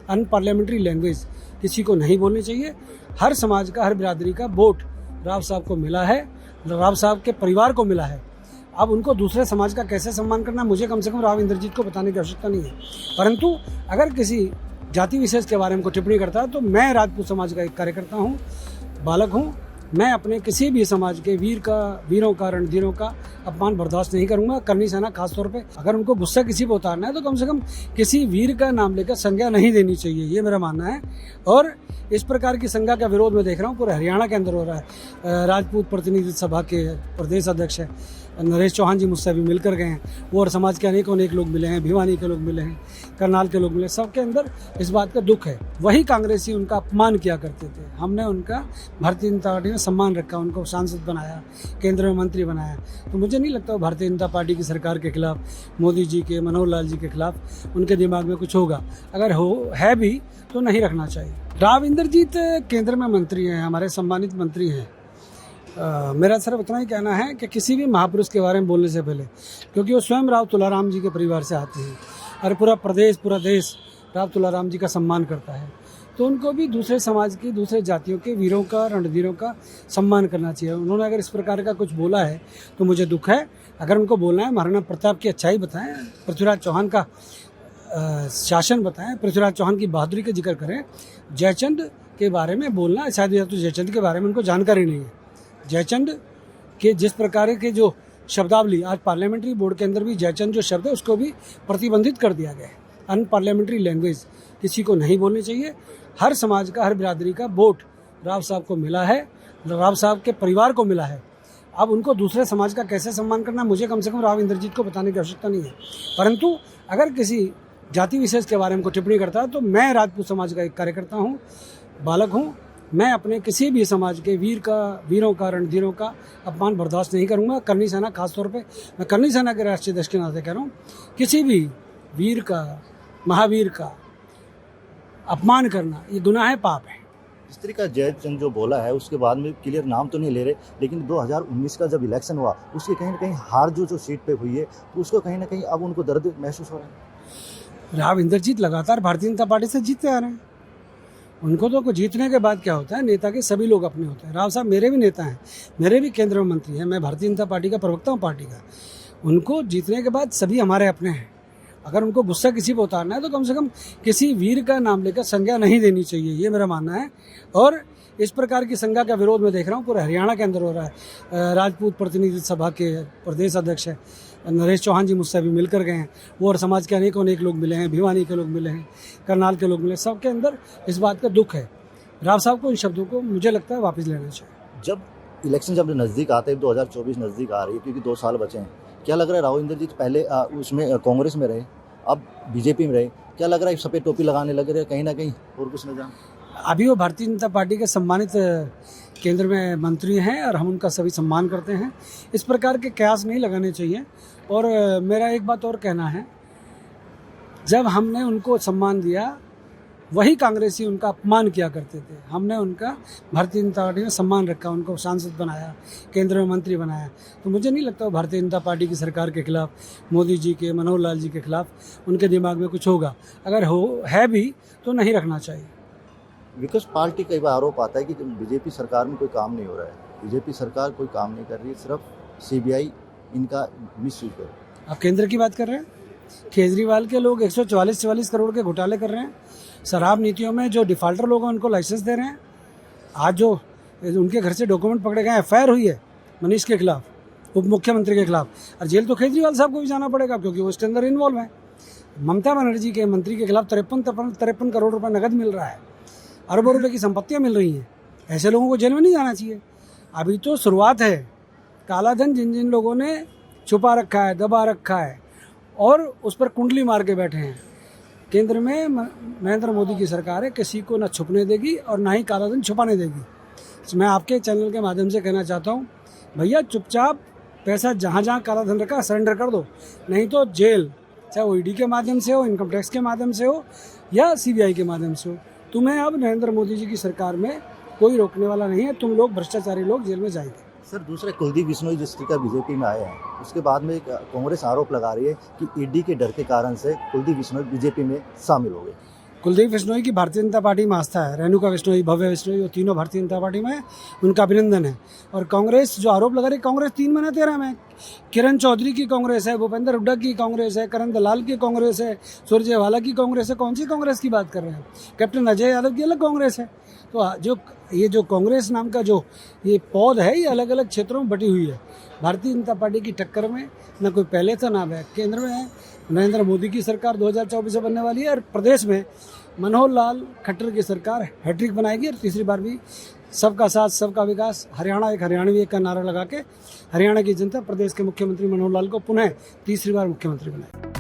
Unparliamentary language किसी को नहीं बोलनी चाहिए। हर समाज का, हर बिरादरी का वोट राव साहब को मिला है, राव साहब के परिवार को मिला है। अब उनको दूसरे समाज का कैसे सम्मान करना, मुझे कम से कम राव इंद्रजीत को बताने की आवश्यकता नहीं है। परंतु अगर किसी जाति विशेष के बारे में कोई टिप्पणी करता है तो मैं राजपूत समाज का एक कार्यकर्ता हूँ, बालक हूँ। मैं अपने किसी भी समाज के वीरों का, रणधीरों का अपमान बर्दाश्त नहीं करूंगा। करनी सेना खास तौर पे, अगर उनको गुस्सा किसी पर उतारना है तो कम से कम किसी वीर का नाम लेकर संज्ञा नहीं देनी चाहिए, ये मेरा मानना है। और इस प्रकार की संज्ञा का विरोध मैं देख रहा हूँ पूरे हरियाणा के अंदर हो रहा है। राजपूत प्रतिनिधि सभा के प्रदेश अध्यक्ष है नरेश चौहान जी मुझसे अभी मिलकर गए हैं, और समाज के अनेक लोग मिले हैं, भिवानी के लोग मिले हैं, करनाल के लोग मिले, सबके अंदर इस बात का दुख है। वही कांग्रेसी उनका अपमान किया करते थे, हमने उनका भारतीय जनता पार्टी ने सम्मान रखा, उनको सांसद बनाया, केंद्र में मंत्री बनाया। तो मुझे नहीं लगता भारतीय जनता पार्टी की सरकार के खिलाफ, मोदी जी के, मनोहर लाल जी के खिलाफ उनके दिमाग में कुछ होगा। अगर है भी तो नहीं रखना चाहिए। राव इंद्रजीत केंद्र में मंत्री हैं, हमारे सम्मानित मंत्री हैं। मेरा सिर्फ इतना ही कहना है कि किसी भी महापुरुष के बारे में बोलने से पहले, क्योंकि वो स्वयं राव तुलाराम जी के परिवार से आते हैं और पूरा देश राव तुलाराम जी का सम्मान करता है, तो उनको भी दूसरे समाज की, दूसरे जातियों के वीरों का, रणधीरों का सम्मान करना चाहिए। उन्होंने अगर इस प्रकार का कुछ बोला है तो मुझे दुख है। अगर उनको बोलना है महाराणा प्रताप की अच्छाई बताएं, पृथ्वीराज चौहान का शासन बताएं, पृथ्वीराज चौहान की बहादुरी का जिक्र करें। जयचंद के बारे में बोलना, शायद या तो जयचंद के बारे में उनको जानकारी नहीं है। जयचंद के जिस प्रकार के जो शब्दावली, आज पार्लियामेंट्री बोर्ड के अंदर भी जयचंद जो शब्द है उसको भी प्रतिबंधित कर दिया गया है। अनपार्लियामेंट्री लैंग्वेज किसी को नहीं बोलनी चाहिए। हर समाज का, हर बिरादरी का वोट राव साहब को मिला है, राव साहब के परिवार को मिला है। अब उनको दूसरे समाज का कैसे सम्मान करना, मुझे कम से कम राव इंद्रजीत को बताने की आवश्यकता नहीं है। परंतु अगर किसी जाति विशेष के बारे में कोई टिप्पणी करता है तो मैं राजपूत समाज का एक कार्यकर्ता हूँ, बालक हूँ। मैं अपने किसी भी समाज के वीरों का, रणधीरों का अपमान बर्दाश्त नहीं करूंगा। करनी सेना खास तौर पे, मैं करनी सेना के राष्ट्रीय अध्यक्ष के नाते कह रहा हूँ, किसी भी वीर का, महावीर का अपमान करना ये गुनाह है, पाप है। इस तरह का जयचंद जो बोला है उसके बाद में क्लियर नाम तो नहीं ले रहे, लेकिन 2019 का जब इलेक्शन हुआ उसकी कहीं ना कहीं हार जो सीट पे हुई है तो उसको कहीं ना कहीं अब उनको दर्द महसूस हो रहा है। राव इंद्रजीत लगातार भारतीय जनता पार्टी से जीतते आ रहे हैं। उनको तो जीतने के बाद क्या होता है, नेता के सभी लोग अपने होते हैं। राव साहब मेरे भी नेता हैं, मेरे भी केंद्र में मंत्री हैं, मैं भारतीय जनता पार्टी का प्रवक्ता हूँ पार्टी का। उनको जीतने के बाद सभी हमारे अपने हैं। अगर उनको गुस्सा किसी पर उतारना है तो कम से कम किसी वीर का नाम लेकर संज्ञा नहीं देनी चाहिए, ये मेरा मानना है। और इस प्रकार की संज्ञा का विरोध मैं देख रहा हूँ पूरे हरियाणा के अंदर हो रहा है। राजपूत प्रतिनिधि सभा के प्रदेश अध्यक्ष है नरेश चौहान जी मुझसे अभी मिलकर गए हैं, और समाज के अनेक लोग मिले हैं, भिवानी के लोग मिले हैं, करनाल के लोग मिले, सबके अंदर इस बात का दुख है। राव साहब को इन शब्दों को मुझे लगता है वापस लेना चाहिए। जब इलेक्शन जब नज़दीक आते हैं, 2024 नज़दीक आ रही है, क्योंकि 2 साल बचे हैं, क्या लग रहा है राव इंद्रजीत पहले उसमें कांग्रेस में रहे, अब बीजेपी में रहे, क्या लग रहा है सफ़ेद टोपी लगाने लग रहे हैं कहीं ना कहीं, और कुछ न जान? अभी वो भारतीय जनता पार्टी के सम्मानित केंद्र में मंत्री हैं और हम उनका सभी सम्मान करते हैं। इस प्रकार के कयास नहीं लगाने चाहिए। और मेरा एक बात और कहना है, जब हमने उनको सम्मान दिया वही कांग्रेसी उनका अपमान किया करते थे। हमने उनका भारतीय जनता पार्टी ने सम्मान रखा, उनको सांसद बनाया, केंद्र में मंत्री बनाया। तो मुझे नहीं लगता भारतीय जनता पार्टी की सरकार के खिलाफ, मोदी जी के, मनोहर लाल जी के खिलाफ उनके दिमाग में कुछ होगा। अगर है भी तो नहीं रखना चाहिए। विकास पार्टी कई बार आरोप आता है कि बीजेपी सरकार में कोई काम नहीं हो रहा है, बीजेपी सरकार कोई काम नहीं कर रही है, सिर्फ सीबीआई इनका मिसयूज कर। आप केंद्र की बात कर रहे हैं? केजरीवाल के लोग 144 करोड़ के घोटाले कर रहे हैं। शराब नीतियों में जो डिफाल्टर लोग हैं उनको लाइसेंस दे रहे हैं। आज जो उनके घर से डॉक्यूमेंट पकड़े गए, एफआईआर हुई है मनीष के खिलाफ, उप मुख्यमंत्री के खिलाफ, और जेल तो केजरीवाल साहब को भी जाना पड़ेगा क्योंकि वो इसके अंदर इन्वॉल्व है। ममता बनर्जी के मंत्री के खिलाफ 53 करोड़ रुपये नकद मिल रहा है, अरबों रुपए की संपत्तियां मिल रही हैं। ऐसे लोगों को जेल में नहीं जाना चाहिए। अभी तो शुरुआत है। काला धन जिन जिन लोगों ने छुपा रखा है, दबा रखा है और उस पर कुंडली मार के बैठे हैं, केंद्र में नरेंद्र मोदी की सरकार है, किसी को ना छुपने देगी और ना ही काला धन छुपाने देगी। मैं आपके चैनल के माध्यम से कहना चाहता हूँ, भैया चुपचाप पैसा जहाँ जहाँ काला धन रखा सरेंडर कर दो, नहीं तो जेल, चाहे वो ईडी के माध्यम से हो, इनकम टैक्स के माध्यम से हो या सीबीआई के माध्यम से हो। तुम्हें अब नरेंद्र मोदी जी की सरकार में कोई रोकने वाला नहीं है। तुम लोग भ्रष्टाचारी लोग जेल में जाएंगे। सर, दूसरे कुलदीप बिश्नोई जिस तरीका बीजेपी में आए हैं, उसके बाद में कांग्रेस आरोप लगा रही है कि ईडी के डर के कारण से कुलदीप बिश्नोई बीजेपी में शामिल हो गए। कुलदीप बिश्नोई की भारतीय जनता पार्टी में आस्था है, रेणुका बिश्नोई, भव्य बिश्नोई, वो तीनों भारतीय जनता पार्टी में है, उनका अभिनंदन है। और कांग्रेस जो आरोप लगा रही, कांग्रेस 3 महीने 13 में, किरण चौधरी की कांग्रेस है, भूपेंद्र हुड्डा की कांग्रेस है, करण दलाल की कांग्रेस है, सुरजेवाला की कांग्रेस है। कौन सी कांग्रेस की बात कर रहे हैं? कैप्टन अजय यादव की अलग कांग्रेस है। तो जो कांग्रेस नाम का जो ये पौध है, ये अलग अलग क्षेत्रों में बटी हुई है। भारतीय जनता पार्टी की टक्कर में न कोई पहले था ना वह केंद्र में है। नरेंद्र मोदी की सरकार 2024 में बनने वाली है और प्रदेश में मनोहर लाल खट्टर की सरकार हैट्रिक बनाएगी और तीसरी बार भी सबका साथ सबका विकास, हरियाणा एक हरियाणवी एक का नारा लगा के हरियाणा की जनता प्रदेश के मुख्यमंत्री मनोहर लाल को पुनः तीसरी बार मुख्यमंत्री बनाएगी।